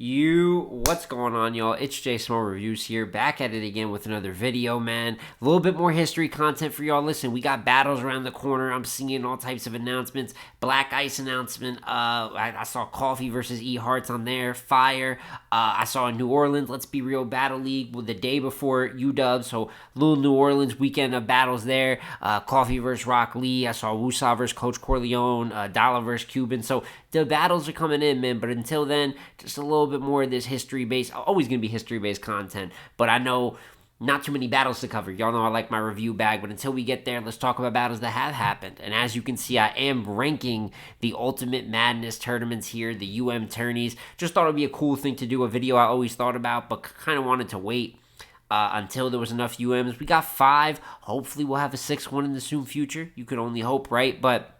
What's going on, y'all? It's Jay Small Reviews here, back at it again with another video, man. A little bit more history content for y'all. Listen, we got battles around the corner. I'm seeing all types of announcements. Black Ice announcement. I saw Coffee versus E Hearts on there. Fire. I saw New Orleans Let's Be Real Battle League with the day before UW, so little New Orleans weekend of battles there. Coffee versus Rock Lee. I saw Wusa versus Coach Corleone. Dalla versus Cuban. So the battles are coming in, man. But until then, just a little bit more of this history-based, always going to be history-based content, but I know not too many battles to cover. Y'all know I like my review bag, but until we get there, let's talk about battles that have happened. And as you can see, I am ranking the Ultimate Madness tournaments here, the UM tourneys. Just thought it would be a cool thing to do, a video I always thought about, but kind of wanted to wait until there was enough UMs. We got 5. Hopefully we'll have a 6th one in the soon future. You can only hope, right? But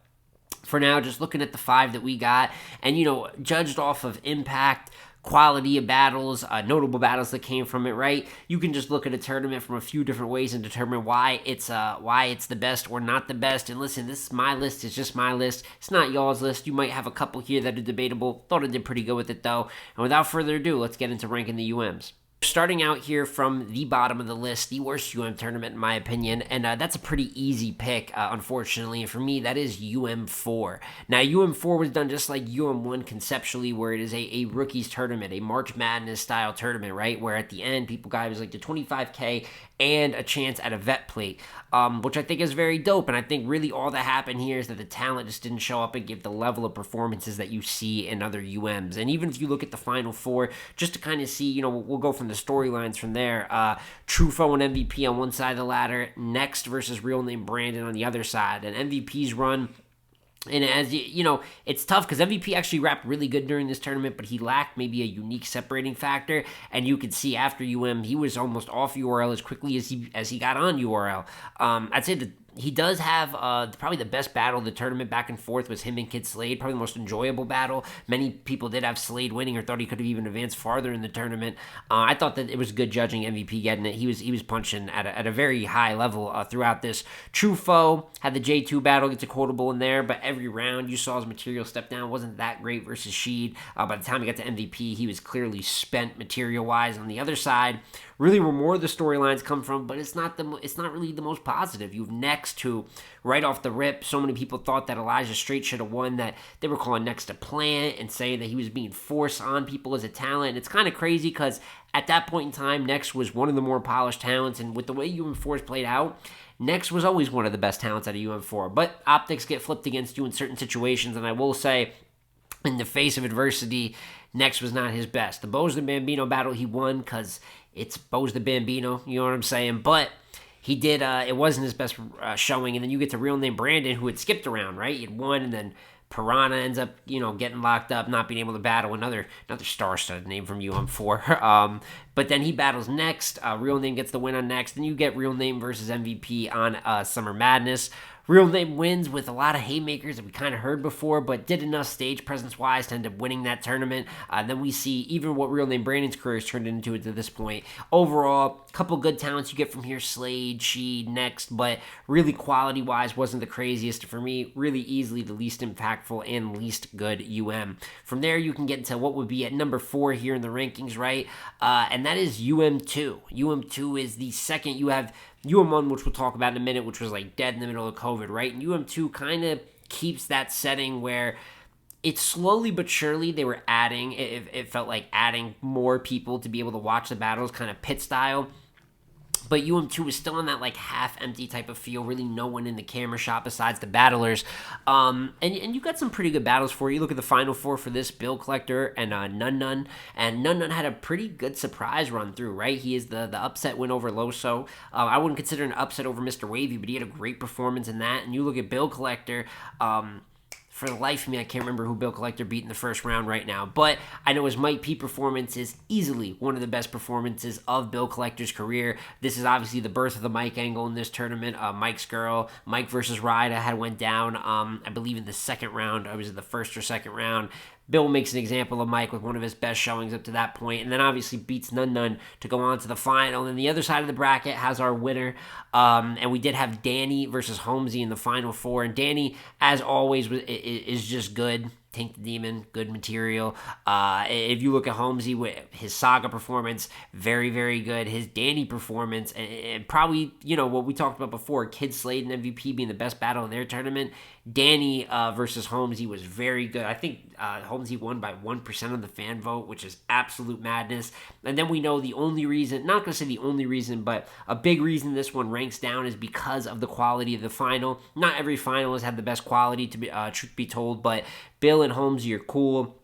for now, just looking at the 5 that we got, and, judged off of impact, quality of battles, notable battles that came from it, right? You can just look at a tournament from a few different ways and determine why it's the best or not the best. And listen, this is my list. It's just my list. It's not y'all's list. You might have a couple here that are debatable. Thought I did pretty good with it, though. And without further ado, let's get into ranking the UMs. Starting out here from the bottom of the list, the worst UM tournament in my opinion, and that's a pretty easy pick, unfortunately. And for me, that is UM4. Now, UM4 was done just like UM1 conceptually, where it is a rookies tournament, a March Madness style tournament, right? Where at the end, people got like the 25K and a chance at a vet plate, which I think is very dope. And I think really all that happened here is that the talent just didn't show up and give the level of performances that you see in other UMs. And even if you look at the Final Four, just to kind of see, we'll go from the storylines from there. Truffaut and MVP on one side of the ladder, Next versus Real Name Brandon on the other side. And MVP's run, and as it's tough because MVP actually rapped really good during this tournament, but he lacked maybe a unique separating factor. And you could see after he was almost off URL as quickly as he got on URL. I'd say that he does have probably the best battle of the tournament back and forth was him and Kid Slade, probably the most enjoyable battle. Many people did have Slade winning or thought he could have even advanced farther in the tournament. I thought that it was good judging MVP getting it. He was punching at a very high level throughout this. Truffaut had the J2 battle, gets a quotable in there, but every round you saw his material step down. Wasn't that great versus Sheed. By the time he got to MVP, he was clearly spent material-wise. On the other side, really where more of the storylines come from, but it's not really the most positive. You have Next, who right off the rip, so many people thought that Elijah Straight should have won, that they were calling Next a plant and saying that he was being forced on people as a talent. And it's kind of crazy because at that point in time, Next was one of the more polished talents, and with the way UM4's played out, Next was always one of the best talents out of UM4. But optics get flipped against you in certain situations, and I will say, in the face of adversity, Next was not his best. The Bo's the Bambino battle he won because it's Bo's the Bambino, you know what I'm saying? But he did, it wasn't his best showing. And then you get to Real Name Brandon, who had skipped around, right? He had won, and then Piranha ends up, getting locked up, not being able to battle another star-studded name from UM4. But then he battles Next. Real Name gets the win on Next. Then you get Real Name versus MVP on Summer Madness. Real Name wins with a lot of haymakers that we kind of heard before, but did enough stage presence-wise to end up winning that tournament. Then we see even what Real Name Brandon's career has turned into to this point. Overall, a couple good talents you get from here, Slade, Sheed, Next, but really quality-wise wasn't the craziest. For me, really easily the least impactful and least good UM. From there, you can get into what would be at number 4 here in the rankings, right? And that is UM2. UM2 is the second. You have UM1, which we'll talk about in a minute, which was like dead in the middle of COVID, right? And UM2 kind of keeps that setting where it's slowly but surely they were adding, it felt like adding more people to be able to watch the battles, kind of pit style. But UM2 is still in that like half-empty type of feel, really no one in the camera shot besides the battlers. And you got some pretty good battles for you. Look at the Final Four for this, Bill Collector and Nun Nun. And Nun Nun had a pretty good surprise run through, right? He is the upset win over Loso. I wouldn't consider an upset over Mr. Wavy, but he had a great performance in that. And you look at Bill Collector, for the life of me, I can't remember who Bill Collector beat in the first round right now. But I know his Mike P performance is easily one of the best performances of Bill Collector's career. This is obviously the birth of the Mike angle in this tournament. Mike's girl, Mike versus Ryda had went down, I believe in the second round. I was in the first or second round. Bill makes an example of Mike with one of his best showings up to that point, and then obviously beats Nun Nun to go on to the final. And the other side of the bracket has our winner, and we did have Danny versus Holmesy in the Final Four. And Danny, as always, is just good. Tank the Demon, good material. If you look at Holmesy, his Saga performance, very, very good. His Danny performance, and probably, what we talked about before, Kid Slade and MVP being the best battle in their tournament. Danny versus Holmesy was very good. I think Holmesy won by 1% of the fan vote, which is absolute madness. And then we know the only reason, not going to say the only reason, but a big reason this one ranks down is because of the quality of the final. Not every finalist had the best quality, to be truth be told, but Bill and Holmesy are cool.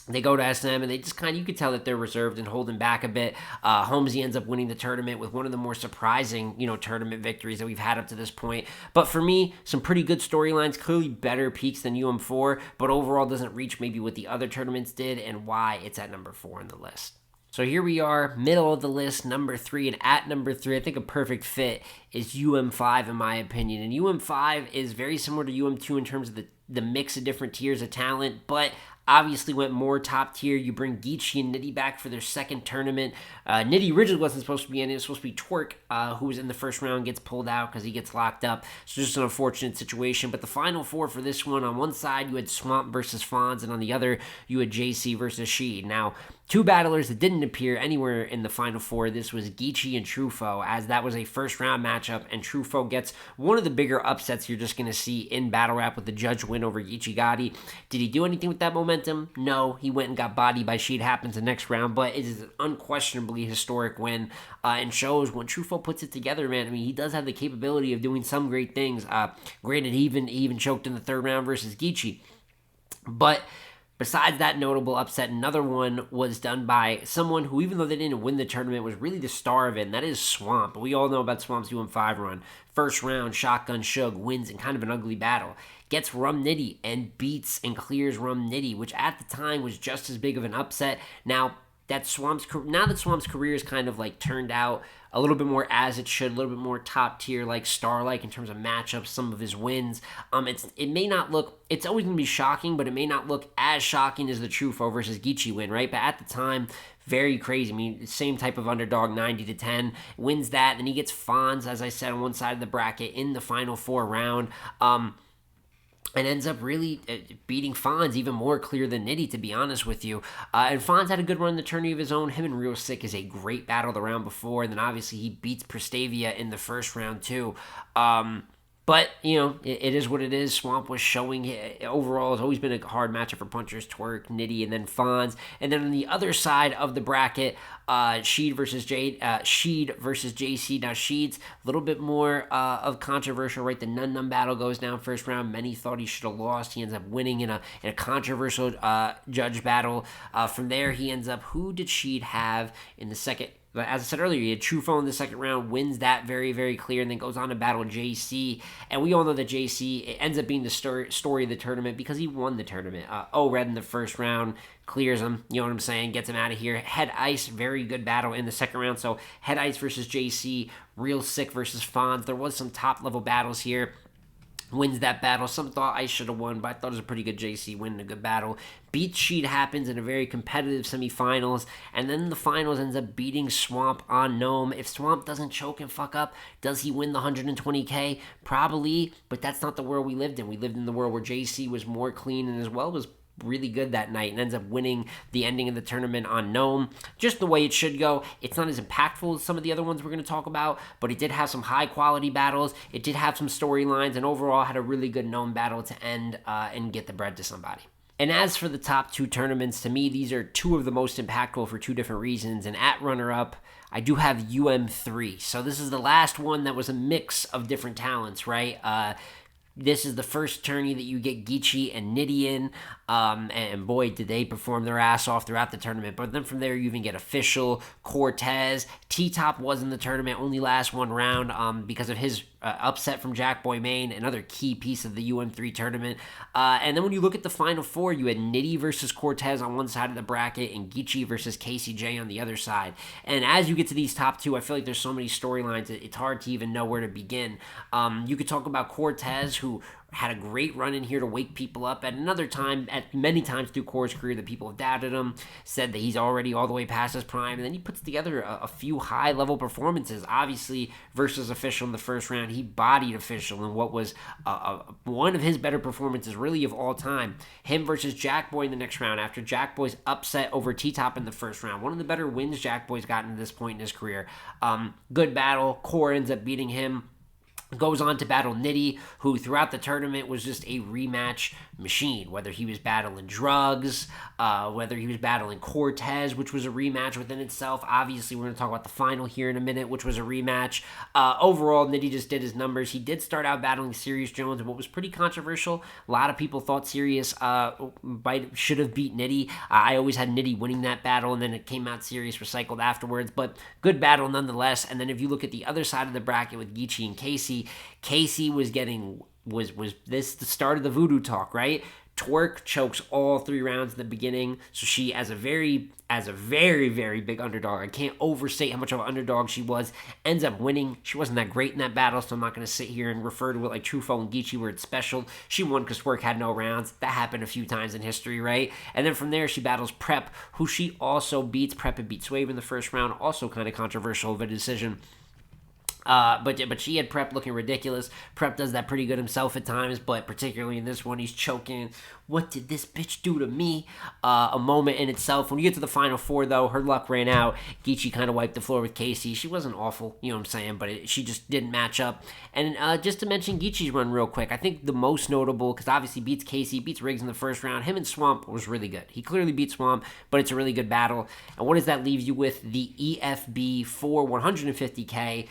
They go to SM and they just you could tell that they're reserved and holding back a bit. Holmesy ends up winning the tournament with one of the more surprising, tournament victories that we've had up to this point. But for me, some pretty good storylines, clearly better peaks than UM4, but overall doesn't reach maybe what the other tournaments did and why it's at number 4 on the list. So here we are, middle of the list, number 3, and at number 3, I think a perfect fit is UM5 in my opinion. And UM5 is very similar to UM2 in terms of the mix of different tiers of talent, but obviously went more top tier. You bring Geechee and Nitty back for their second tournament. Nitty originally wasn't supposed to be in it. It was supposed to be Twerk, who was in the first round, gets pulled out because he gets locked up. So just an unfortunate situation. But the final 4 for this one, on one side you had Swamp versus Fonz, and on the other you had JC versus Sheed. Now, 2 battlers that didn't appear anywhere in the final 4. This was Geechee and Truffaut, as that was a first round matchup, and Truffaut gets one of the bigger upsets you're just going to see in Battle Rap with the judge win over Geechee Gotti. Did he do anything with that momentum? No, he went and got bodied by Sheed Happens the next round, but it is an unquestionably historic win, and shows when Truffaut puts it together, man. I mean, he does have the capability of doing some great things. Granted, he even choked in the third round versus Geechee, but besides that notable upset, another one was done by someone who, even though they didn't win the tournament, was really the star of it, and that is Swamp. We all know about Swamp's UM5 run. First round, Shotgun Shug wins in kind of an ugly battle. Gets Rum Nitty and beats and clears Rum Nitty, which at the time was just as big of an upset. Now that Swamp's career is kind of turned out a little bit more as it should, a little bit more top tier, star-like in terms of matchups, some of his wins. It may not look, it's always going to be shocking, but it may not look as shocking as the Truffaut versus Geechee win, right? But at the time, very crazy. I mean, same type of underdog, 90-10, wins that. Then he gets Fonz, as I said, on one side of the bracket in the final 4 round. And ends up really beating Fonz even more clear than Nitty, to be honest with you. And Fonz had a good run in the tourney of his own. Him and Real Sick is a great battle the round before. And then obviously he beats Prestavia in the first round too. But, it is what it is. Swamp was showing overall. It's always been a hard matchup for punchers, Twerk, Nitty, and then Fonz. And then on the other side of the bracket, Sheed versus JC. Now, Sheed's a little bit more of controversial, right? The Nun battle goes down first round. Many thought he should have lost. He ends up winning in a controversial judge battle. From there, he ends up, who did Sheed have in the second? But as I said earlier, he had Truffaut in the second round, wins that very, very clear, and then goes on to battle JC. And we all know that JC ends up being the story of the tournament because he won the tournament. Red in the first round, clears him, you know what I'm saying, gets him out of here. Head Ice, very good battle in the second round. So Head Ice versus JC, Real Sick versus Fonz. There was some top-level battles here. Wins that battle. Some thought I should have won, but I thought it was a pretty good JC win and a good battle. Beats Sheed Happens in a very competitive semifinals, and then the finals ends up beating Swamp on Gnome. If Swamp doesn't choke and fuck up, does he win the 120K? Probably, but that's not the world we lived in. We lived in the world where JC was more clean and as well was really good that night and ends up winning the ending of the tournament on Gnome. Just the way it should go. It's not as impactful as some of the other ones we're going to talk about, but it did have some high quality battles. It did have some storylines, and overall had a really good Gnome battle to end and get the bread to somebody. And as for the top 2 tournaments, to me, these are 2 of the most impactful for 2 different reasons. And at runner-up, I do have UM3. So this is the last one that was a mix of different talents, right? This is the first tourney that you get Geechee and Nitty in, and boy, did they perform their ass off throughout the tournament. But then from there, you even get Official, Cortez. T-Top was in the tournament, only last one round because of his upset from Jackboy Maine, another key piece of the UM3 tournament. And then when you look at the Final 4, you had Nitty versus Cortez on one side of the bracket and Geechee versus KCJ on the other side. And as you get to these top 2, I feel like there's so many storylines, it's hard to even know where to begin. You could talk about Cortez, who had a great run in here to wake people up. At another time, at many times through Core's career, that people have doubted him, said that he's already all the way past his prime, and then he puts together a few high-level performances. Obviously, versus Official in the first round, he bodied Official in what was one of his better performances, really, of all time. Him versus Jack Boy in the next round, after Jack Boy's upset over T-Top in the first round. One of the better wins Jack Boy's gotten to this point in his career. Good battle. Core ends up beating him. Goes on to battle Nitty, who throughout the tournament was just a rematch machine. Whether he was battling Drugs, whether he was battling Cortez, which was a rematch within itself. Obviously, we're going to talk about the final here in a minute, which was a rematch. Overall, Nitty just did his numbers. He did start out battling Sirius Jones, and what was pretty controversial. A lot of people thought Sirius should have beat Nitty. I always had Nitty winning that battle, and then it came out Sirius recycled afterwards. But good battle nonetheless. And then if you look at the other side of the bracket with Geechee and Casey was this the start of the voodoo talk, right? Twerk chokes all 3 rounds in the beginning, so she, as a very, very big underdog, I can't overstate how much of an underdog she was, ends up winning. She wasn't that great in that battle, so I'm not going to sit here and refer to it like Truffaut and Geechee where it's special. She won because Twerk had no rounds. That happened a few times in history, right? And then from there, she battles Prep, who she also beats. Prep had beat Swave in the first round, also kind of controversial of a decision. But she had Prep looking ridiculous. Prep does that pretty good himself at times, but particularly in this one, he's choking. What did this bitch do to me? A moment in itself. When you get to the final 4, though, her luck ran out. Geechee kind of wiped the floor with Casey. She wasn't awful, you know what I'm saying, but she just didn't match up. And just to mention Geechee's run real quick, I think the most notable, because obviously beats Casey, beats Riggs in the first round. Him and Swamp was really good. He clearly beat Swamp, but it's a really good battle. And what does that leave you with? The EFB for 150K.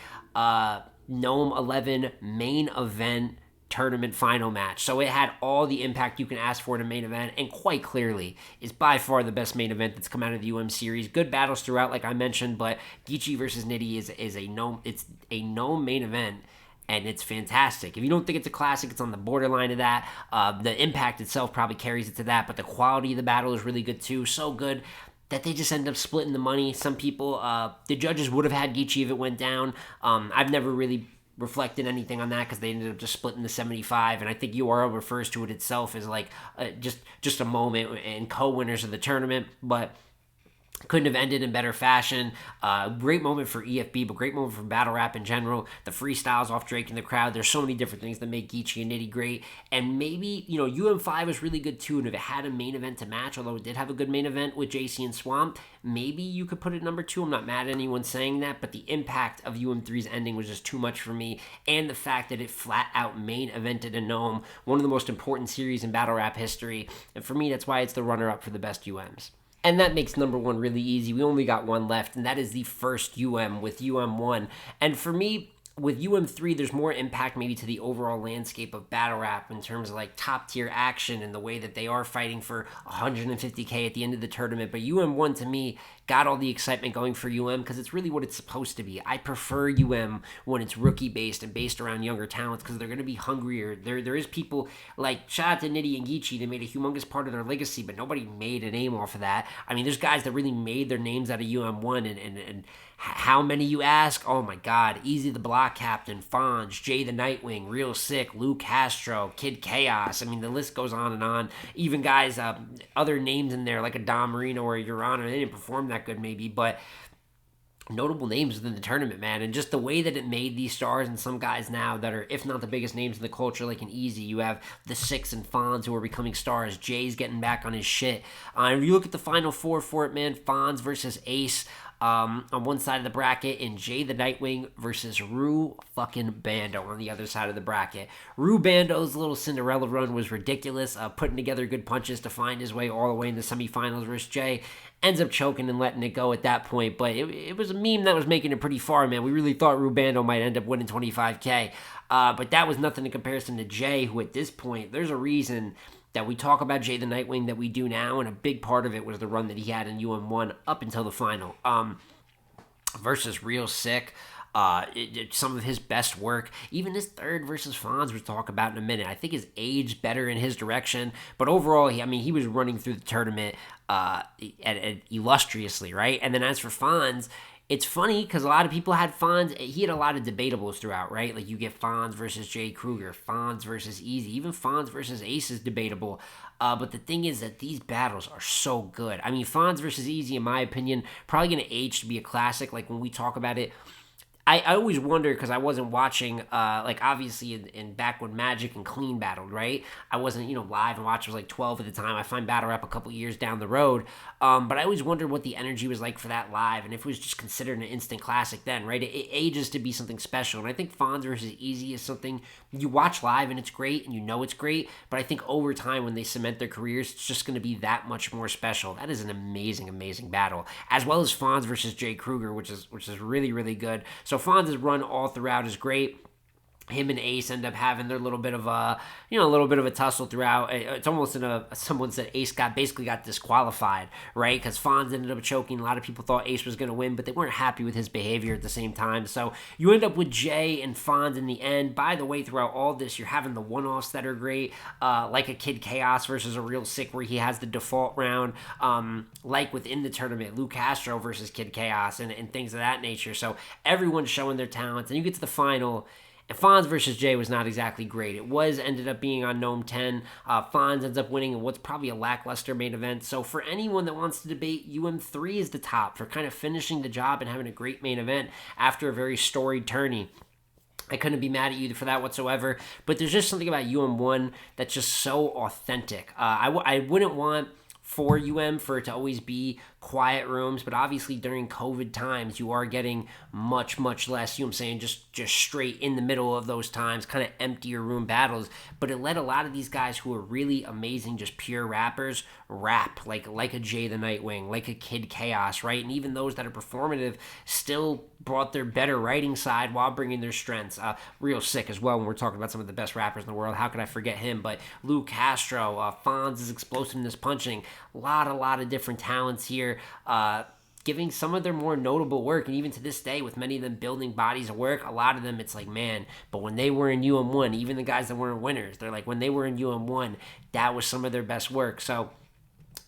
Gnome 11 main event tournament final match. So it had all the impact you can ask for in a main event, and quite clearly is by far the best main event that's come out of the UM series. Good battles throughout, like I mentioned, but Geechee versus Nitty is a gnome. It's a gnome main event, and it's fantastic. If you don't think it's a classic, it's on the borderline of that. The impact itself probably carries it to that, but the quality of the battle is really good too. So good that they just end up splitting the money. Some people, the judges would have had Geechee if it went down. I've never really reflected anything on that because they ended up just splitting the 75, and I think URL refers to it itself as like just a moment and co-winners of the tournament, but couldn't have ended in better fashion. Great moment for EFB, but great moment for battle rap in general. The freestyles off Drake in the crowd. There's so many different things that make Geechee and Nitty great. And maybe, UM5 was really good too. And if it had a main event to match, although it did have a good main event with JC and Swamp, maybe you could put it number 2. I'm not mad at anyone saying that, but the impact of UM3's ending was just too much for me. And the fact that it flat out main evented a Gnome, one of the most important series in battle rap history. And for me, that's why it's the runner-up for the best UMs. And that makes number 1 really easy. We only got one left, and that is the first UM with UM1. And for me, with UM3, there's more impact maybe to the overall landscape of battle rap in terms of like top tier action and the way that they are fighting for 150K at the end of the tournament. But UM1 to me got all the excitement going for UM because it's really what it's supposed to be. I prefer UM when it's rookie based and based around younger talents because they're going to be hungrier. There is people like shout out to Nitty and Geechee. They made a humongous part of their legacy, but nobody made a name off of that. I mean, there's guys that really made their names out of UM1 and how many you ask? Oh my God. Easy the Block Captain, Fonz, Jay the Nightwing, Real Sick, Luke Castro, Kid Chaos. I mean, the list goes on and on. Even guys, other names in there like a Dom Marino or a Your Honor, they didn't perform that good maybe, but notable names within the tournament, man. And just the way that it made these stars and some guys now that are, if not the biggest names in the culture, like an Easy. You have the Six and Fonz who are becoming stars. Jay's getting back on his shit. If you look at the final 4 for it, man, Fonz versus Ace on one side of the bracket, and Jay the Nightwing versus Rue fucking Bando on the other side of the bracket. Rue Bando's little Cinderella run was ridiculous, putting together good punches to find his way all the way in the semifinals versus Jay. Ends up choking and letting it go at that point, but it was a meme that was making it pretty far, man. We really thought Rue Bando might end up winning 25K, but that was nothing in comparison to Jay, who at this point, there's a reason that we talk about Jay the Nightwing that we do now, and a big part of it was the run that he had in UM1 up until the final. Versus Real Sick, some of his best work. Even his third versus Fonz we'll talk about in a minute. I think his age better in his direction, but overall, he was running through the tournament illustriously, right? And then as for Fonz, it's funny because a lot of people had Fonz. He had a lot of debatables throughout, right? Like you get Fonz versus Jay Kruger, Fonz versus Easy, even Fonz versus Ace is debatable. But the thing is that these battles are so good. I mean, Fonz versus Easy, in my opinion, probably going to age to be a classic. Like when we talk about it, I always wonder because I wasn't watching, like obviously in back when Magic and Clean battled, right? I wasn't, live and watch. I was like 12 at the time. I find Battle Rap a couple years down the road. But I always wondered what the energy was like for that live and if it was just considered an instant classic then, right? It ages to be something special. And I think Fonz versus Easy is something you watch live and it's great and it's great. But I think over time when they cement their careers, it's just going to be that much more special. That is an amazing, amazing battle. As well as Fonz versus Jay Kruger, which is really, really good. So Fonz's run all throughout is great. Him and Ace end up having their little bit of a tussle throughout. It's almost someone said Ace basically got disqualified, right? Because Fonz ended up choking. A lot of people thought Ace was going to win, but they weren't happy with his behavior at the same time. So you end up with Jay and Fonz in the end. By the way, throughout all this, you're having the one-offs that are great, like a Kid Chaos versus a Real Sick where he has the default round, like within the tournament, Lou Castro versus Kid Chaos and things of that nature. So everyone's showing their talents, and you get to the final. And Fonz versus Jay was not exactly great. It ended up being on Gnome 10. Fonz ends up winning in what's probably a lackluster main event. So for anyone that wants to debate, UM3 is the top for kind of finishing the job and having a great main event after a very storied tourney. I couldn't be mad at you for that whatsoever. But there's just something about UM1 that's just so authentic. I wouldn't want for for it to always be quiet rooms, but obviously during COVID times you are getting much less, just straight in the middle of those times, kind of emptier room battles. But it let a lot of these guys who are really amazing, just pure rappers, rap like a Jay the Nightwing, like a Kid Chaos, right? And even those that are performative still brought their better writing side while bringing their strengths. Real Sick as well when we're talking about some of the best rappers in the world. How could I forget him? But Lou Castro, Fonz's explosiveness punching, a lot of different talents here, giving some of their more notable work. And even to this day, with many of them building bodies of work, a lot of them, it's like, man, but when they were in UM1, even the guys that weren't winners, they're like, when they were in UM1, that was some of their best work. So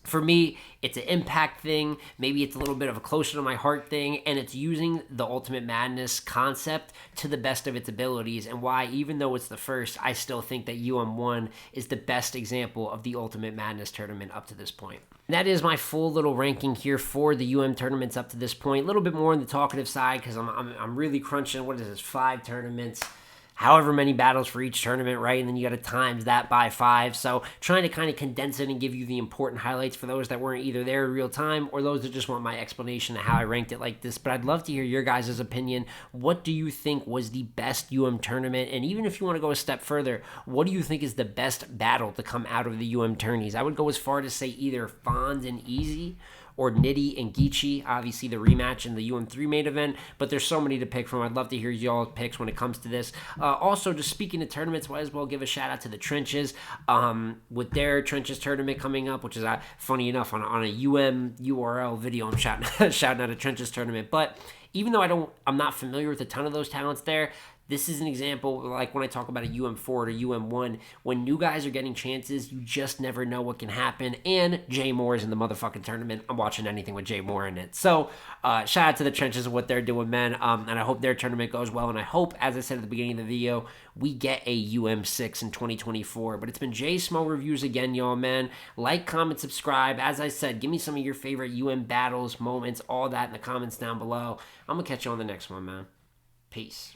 for me, it's an impact thing. Maybe it's a little bit of a closer to my heart thing, and it's using the Ultimate Madness concept to the best of its abilities, and why, even though it's the first, I still think that UM1 is the best example of the Ultimate Madness tournament up to this point. And that is my full little ranking here for the UM tournaments up to this point. A little bit more on the talkative side because I'm really crunching. What is this? 5 tournaments. However many battles for each tournament, right? And then you got to times that by 5. So trying to kind of condense it and give you the important highlights for those that weren't either there in real time or those that just want my explanation of how I ranked it like this. But I'd love to hear your guys' opinion. What do you think was the best UM tournament? And even if you want to go a step further, what do you think is the best battle to come out of the UM tourneys? I would go as far to say either Fonz and Easy or Nitty and Geechee, obviously the rematch in the UM3 main event, but there's so many to pick from. I'd love to hear y'all's picks when it comes to this. Also, just speaking of tournaments, might as well give a shout out to the Trenches with their Trenches tournament coming up, which is funny enough on a UM URL video. I'm shouting out a Trenches tournament, but even though I'm not familiar with a ton of those talents there, this is an example, like when I talk about a UM4 or UM1, when new guys are getting chances, you just never know what can happen. And Jay Moore is in the motherfucking tournament. I'm watching anything with Jay Moore in it. So shout out to the Trenches and what they're doing, man. And I hope their tournament goes well. And I hope, as I said at the beginning of the video, we get a UM6 in 2024. But it's been Jay Small Reviews again, y'all, man. Like, comment, subscribe. As I said, give me some of your favorite UM battles, moments, all that in the comments down below. I'm going to catch you on the next one, man. Peace.